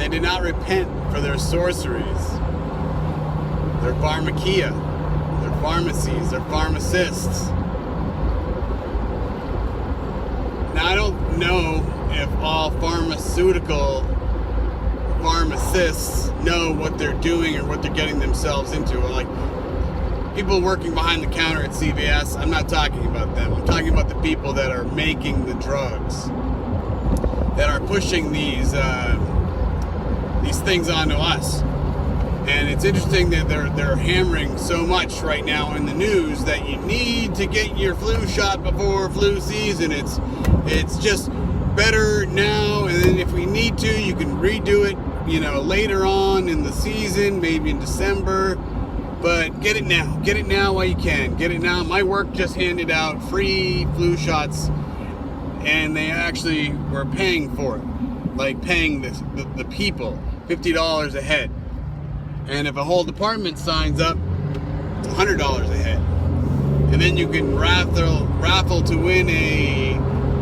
and they did not repent for their sorceries, their pharmakia, their pharmacies, their pharmacists. Now, I don't know if all pharmacists know what they're doing or what they're getting themselves into. Like, people working behind the counter at CVS, I'm not talking about them. I'm talking about the people that are making the drugs, that are pushing these things onto us. And it's interesting that they're hammering so much right now in the news that you need to get your flu shot before flu season. It's just better now, and then if we need to, you can redo it, later on in the season, maybe in December. But get it now. Get it now while you can. Get it now. My work just handed out free flu shots, and they actually were paying for it. Like paying the people $50 a head. And if a whole department signs up, it's $100 a head. And then you can raffle to win a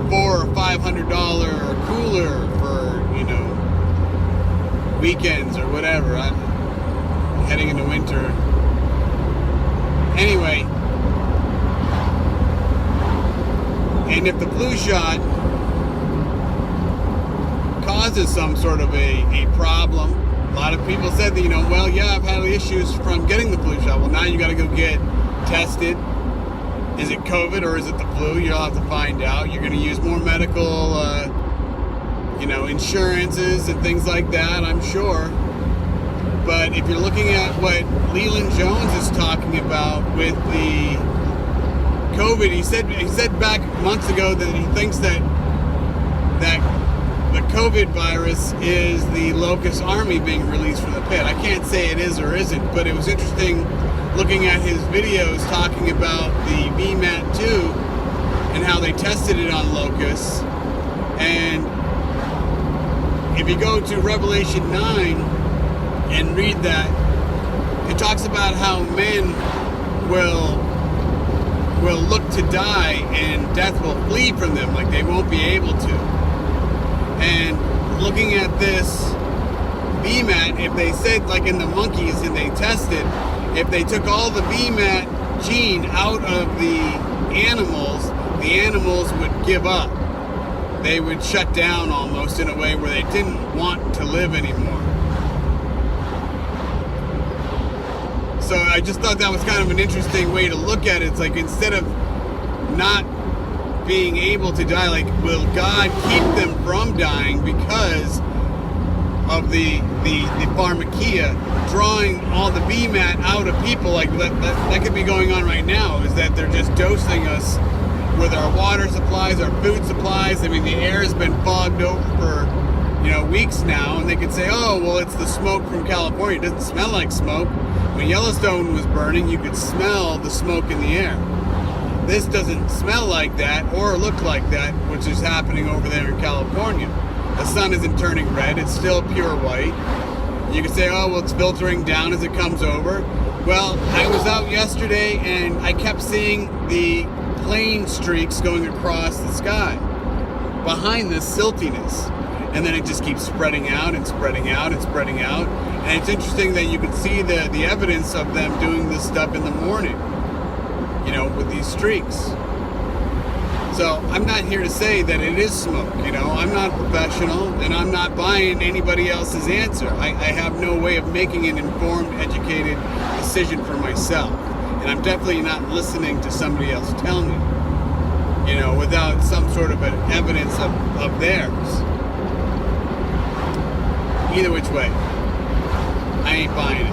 $400 or $500 cooler for, weekends or whatever. I'm heading into winter. Anyway, and if the flu shot causes some sort of a problem, a lot of people said that, I've had issues from getting the flu shot. Well, now you got to go get tested. Is it COVID or is it the flu? You'll have to find out. You're going to use more medical, insurances and things like that, I'm sure. But if you're looking at what Leland Jones is talking about with the COVID, he said back months ago that he thinks that the COVID virus is the locust army being released from the pit. I can't say it is or isn't, but it was interesting looking at his videos talking about the VMAT2 and how they tested it on locusts. And if you go to Revelation 9 and read that, it talks about how men will look to die and death will flee from them, like they won't be able to. And looking at this VMAT, if they said, like in the monkeys and they tested, if they took all the VMAT gene out of the animals would give up. They would shut down almost in a way where they didn't want to live anymore. So I just thought that was kind of an interesting way to look at it. It's like, instead of not being able to die, like, will God keep them from dying because of the pharmakia drawing all the BMAT out of people? Like that could be going on right now, is that they're just dosing us with our water supplies, our food supplies. I mean, the air has been fogged over for weeks now, and they could say, oh, well, it's the smoke from California. It doesn't smell like smoke. When Yellowstone was burning, you could smell the smoke in the air. This doesn't smell like that or look like that, which is happening over there in California. The sun isn't turning red, it's still pure white. You could say, oh, well, it's filtering down as it comes over. Well, I was out yesterday and I kept seeing the plane streaks going across the sky behind this siltiness. And then it just keeps spreading out and spreading out and spreading out. And it's interesting that you can see the evidence of them doing this stuff in the morning, with these streaks. So I'm not here to say that it is smoke, I'm not a professional and I'm not buying anybody else's answer. I have no way of making an informed, educated decision for myself. And I'm definitely not listening to somebody else tell me, without some sort of an evidence of theirs. Either which way, I ain't buying it.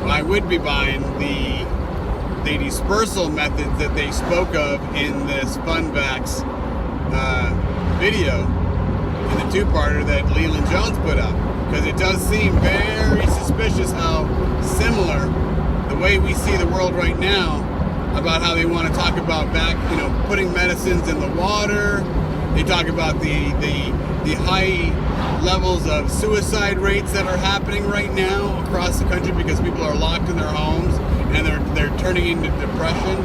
Well, I would be buying the dispersal methods that they spoke of in this Funbacks video, in the two-parter that Leland Jones put up, because it does seem very suspicious how similar the way we see the world right now, about how they want to talk about putting medicines in the water. They talk about the high levels of suicide rates that are happening right now across the country because people are locked in their homes and they're turning into depression,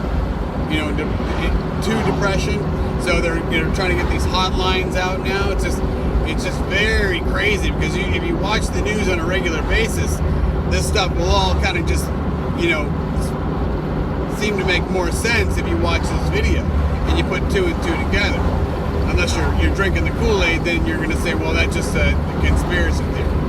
to depression. So they're trying to get these hotlines out now. It's just very crazy because if you watch the news on a regular basis, this stuff will all kind of just, seem to make more sense if you watch this video and you put 2 and 2 together. Unless you're drinking the Kool-Aid, then you're going to say, well, that's just a conspiracy theory.